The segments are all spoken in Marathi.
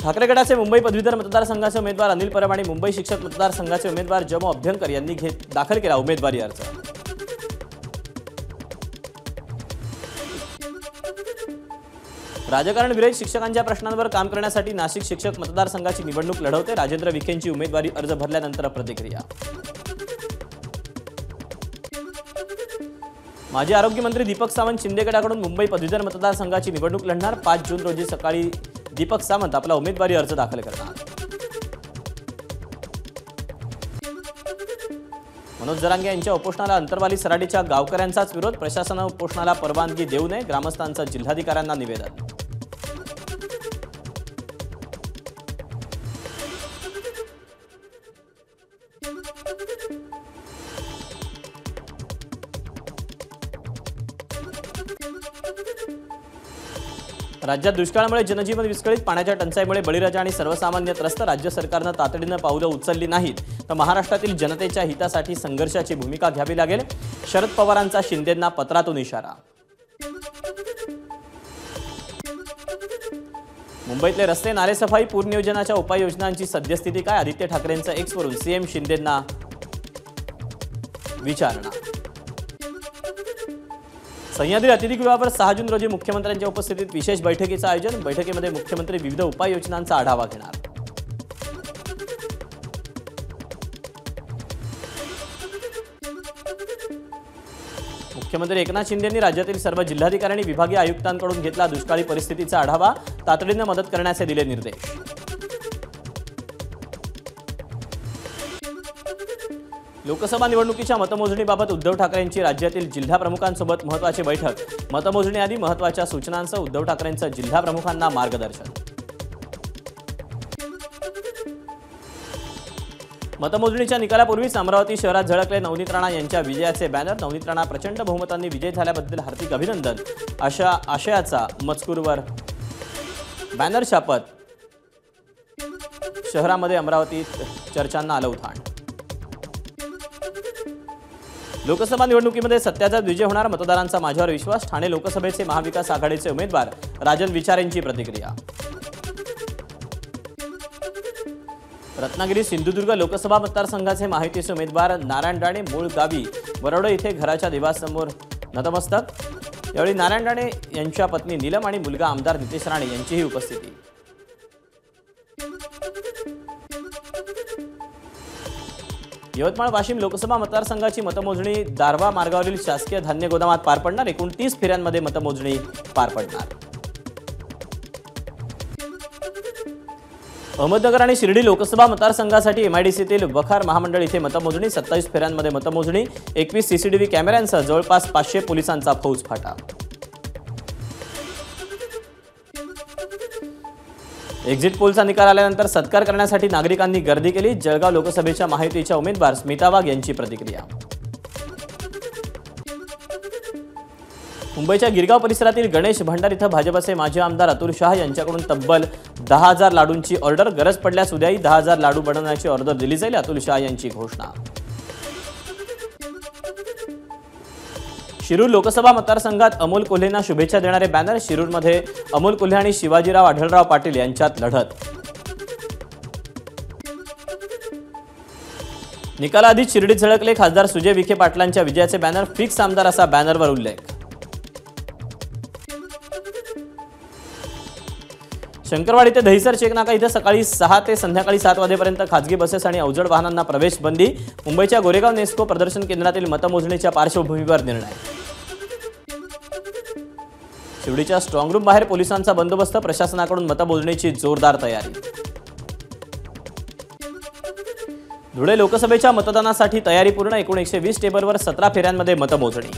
ठाकरे गटाचे मुंबई पदवीधर मतदारसंघाचे उमेदवार अनिल परब आणि मुंबई शिक्षक मतदारसंघाचे उमेदवार जमो अभ्यंकर यांनी दाखल केला उमेदवारी अर्ज। राजकारण विरहित शिक्षकांच्या प्रश्नांवर काम करण्यासाठी नाशिक शिक्षक मतदारसंघाची निवडणूक लढवते राजेंद्र विखेंची उमेदवारी अर्ज भरल्यानंतर प्रतिक्रिया। माजी आरोग्य मंत्री दीपक सावंत शिंदे गटाकडून मुंबई पदवीधर मतदारसंघाची निवडणूक लढणार। 5 जून रोजी सकाळी दीपक सावंत आपला उमेदवारी अर्ज दाखल करणार। मनोज जरांगे यांच्या उपोषणाला अंतरवाली सराटीच्या गावकऱ्यांचाच विरोध। प्रशासनाने उपोषणाला परवानगी देऊ नये ग्रामस्थांचं जिल्हाधिकाऱ्यांना निवेदन। राज्यात दुष्काळामुळे जनजीवन विस्कळीत। पाण्याच्या टंचाईमुळे बळीराजा आणि सर्वसामान्य त्रस्त। राज्य सरकारने तातडीने पावलं उचलली नाहीत तर महाराष्ट्रातील जनतेच्या हितासाठी संघर्षाची भूमिका घ्यावी लागेल। शरद पवारांचा शिंदेंना पत्रातून इशारा। मुंबईतले रस्ते नालेसफाई पूरनियोजनाच्या उपाययोजनांची सद्यस्थिती काय? आदित्य ठाकरेंचं एक्सवरून सीएम शिंदेंना विचारणा। सह्याद्री अतिथीगृहावर 6 जून रोजी मुख्यमंत्र्यांच्या उपस्थितीत विशेष बैठकीचं आयोजन। बैठकीमध्ये मुख्यमंत्री विविध उपाययोजनांचा आढावा घेणार। मुख्यमंत्री एकनाथ शिंदे यांनी राज्यातील सर्व जिल्हाधिकारी आणि विभागीय आयुक्तांकडून घेतला दुष्काळी परिस्थितीचा आढावा। तातडीने मदत करण्याचे दिले निर्देश। लोकसभा निवडणुकीच्या मतमोजणीबाबत उद्धव ठाकरेंची राज्यातील जिल्हा प्रमुखांसोबत महत्त्वाची बैठक। मतमोजणी आधी महत्त्वाच्या सूचनांसह उद्धव ठाकरेंचं जिल्हा प्रमुखांना मार्गदर्शन। मतमोजणीच्या निकालापूर्वीच अमरावती शहरात झळकले नवनीत राणा यांच्या विजयाचे बॅनर। नवनीत राणा प्रचंड बहुमतांनी विजय झाल्याबद्दल हार्दिक अभिनंदन अशा आशयाचा मजकूरवर बॅनर छापत शहरामध्ये अमरावतीत चर्चांना आलं उधाण। लोकसभा निवडणुकीमध्ये सत्याचा विजय होणार मतदारांचा माझ्यावर विश्वास। ठाणे लोकसभेचे महाविकास आघाडीचे उमेदवार राजन विचारेंची प्रतिक्रिया। रत्नागिरी सिंधुदुर्ग लोकसभा मतदारसंघाचे महायुतीचे उमेदवार नारायण राणे मूळ गावी वरोडे येथे घराच्या देवासमोर नतमस्तक। यावेळी नारायण राणे यांच्या पत्नी नीलम आणि मुलगा आमदार नितेश राणे यांचीही उपस्थिती। यवतमाळ वाशिम लोकसभा मतदारसंघाची मतमोजणी दारवा मार्गावरील शासकीय धान्य गोदामात पार पडणार। 29 फेऱ्यांमध्ये मतमोजणी पार पडणार। अहमदनगर आणि शिर्डी लोकसभा मतदारसंघासाठी एमआयडीसीतील वखार महामंडळ इथे मतमोजणी। 27 फेऱ्यांमध्ये मतमोजणी। 21 सीसीटीव्ही कॅमेऱ्यांसह जवळपास 500 पोलिसांचा फौजफाटा। एक्झिट पोलचा निकाल आल्यानंतर सत्कार करण्यासाठी नागरिकांनी गर्दी केली। जळगाव लोकसभेच्या महायुतीच्या उमेदवार स्मिता वाघ यांची प्रतिक्रिया। मुंबईच्या गिरगाव परिसरातील गणेश भंडार इथं भाजपचे माजी आमदार अतुल शाह यांच्याकडून तब्बल 10,000 लाडूंची ऑर्डर। गरज पडल्यास उद्याही 10,000 लाडू बनवण्याची ऑर्डर दिली जाईल अतुल शाह यांची घोषणा। शिरूर लोकसभा मतदारसंघात अमोल कोल्हेंना शुभेच्छा देणारे बॅनर। शिरूरमध्ये अमोल कोल्हे आणि शिवाजीराव आढळराव पाटील यांच्यात लढत। निकालाआधीच शिर्डीत झळकले खासदार सुजय विखे पाटलांच्या विजयाचे बॅनर। फिक्स आमदार असा बॅनरवर उल्लेख। शंकरवाडी ते दहिसर चेकनाका इथं सकाळी 6 ते संध्याकाळी 7 वाजेपर्यंत खासगी बसेस आणि अवजड वाहनांना प्रवेश बंदी। मुंबईच्या गोरेगाव नेस्को प्रदर्शन केंद्रातील मतमोजणीच्या पार्श्वभूमीवर निर्णय। शिवडीच्या स्ट्रॉंग रूम बाहेर पोलिसांचा बंदोबस्त। प्रशासनाकडून मतमोजणीची जोरदार तयारी। धुळे लोकसभेच्या मतदानासाठी तयारी पूर्ण। एकूण 120 टेबलवर 17 फेऱ्यांमध्ये मतमोजणी।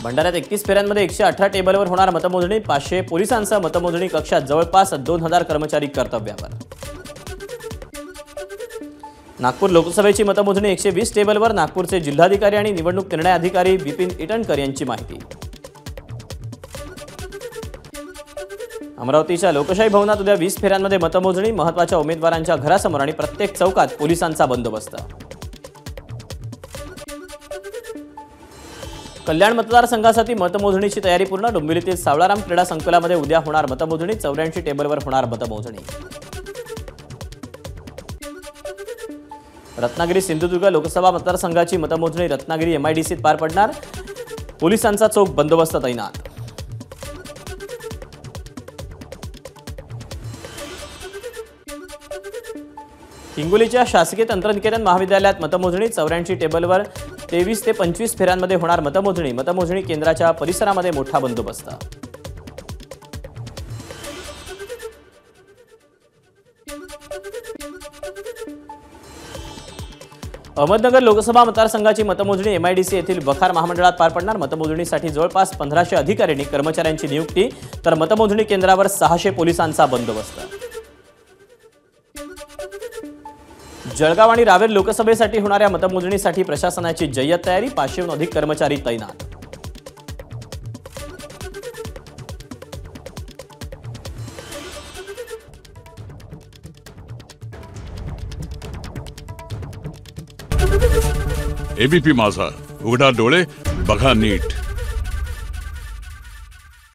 भंडाऱ्यात 31 फेऱ्यांमध्ये 118 टेबलवर होणार मतमोजणी। 500 पोलिसांसह मतमोजणी कक्षात जवळपास 2000 कर्मचारी कर्तव्यावर। नागपूर लोकसभेची मतमोजणी 120 टेबलवर। नागपूरचे जिल्हाधिकारी आणि निवडणूक निर्णय अधिकारी विपिन इटणकर यांची माहिती। अमरावतीच्या लोकशाही भवनात उद्या 20 फेऱ्यांमध्ये मतमोजणी। महत्त्वाच्या उमेदवारांच्या घरासमोर आणि प्रत्येक चौकात पोलिसांचा बंदोबस्त। कल्याण मतदारसंघासाठी मतमोजणीची तयारी पूर्ण. डोंबिवलीतील सावळाराम क्रीडा संकुलामध्ये उद्या होणार मतमोजणी. 84 टेबलवर होणार मतमोजणी. रत्नागिरी सिंधुदुर्ग लोकसभा मतदारसंघाची मतमोजणी रत्नागिरी MIDCत पार पडणार. पोलिसांचा चोख बंदोबस्त तैनात. हिंगोलीच्या शासकीय तंत्रनिकेतन महाविद्यालयात मतमोजणी. 84 टेबलवर 23 ते 25 फेऱ्यांमध्ये होणार मतमोजणी. मतमोजणी केंद्राच्या परिसरामध्ये मोठा बंदोबस्त. अहमदनगर लोकसभा मतदारसंघाची मतमोजणी MIDC येथील वखार महामंडळात पार पडणार. मतमोजणीसाठी जवळपास 1500 अधिकारी कर्मचाऱ्यांची नियुक्ती, तर मतमोजणी केंद्रावर 600 पोलिसांचा बंदोबस्त. जळगाव आणि रावेर लोकसभेसाठी होणाऱ्या मतमोजणीसाठी प्रशासनाची जय्यत तयारी. 500हून अधिक कर्मचारी तैनात. ABP माझा, उघडा डोळे बघा नीट.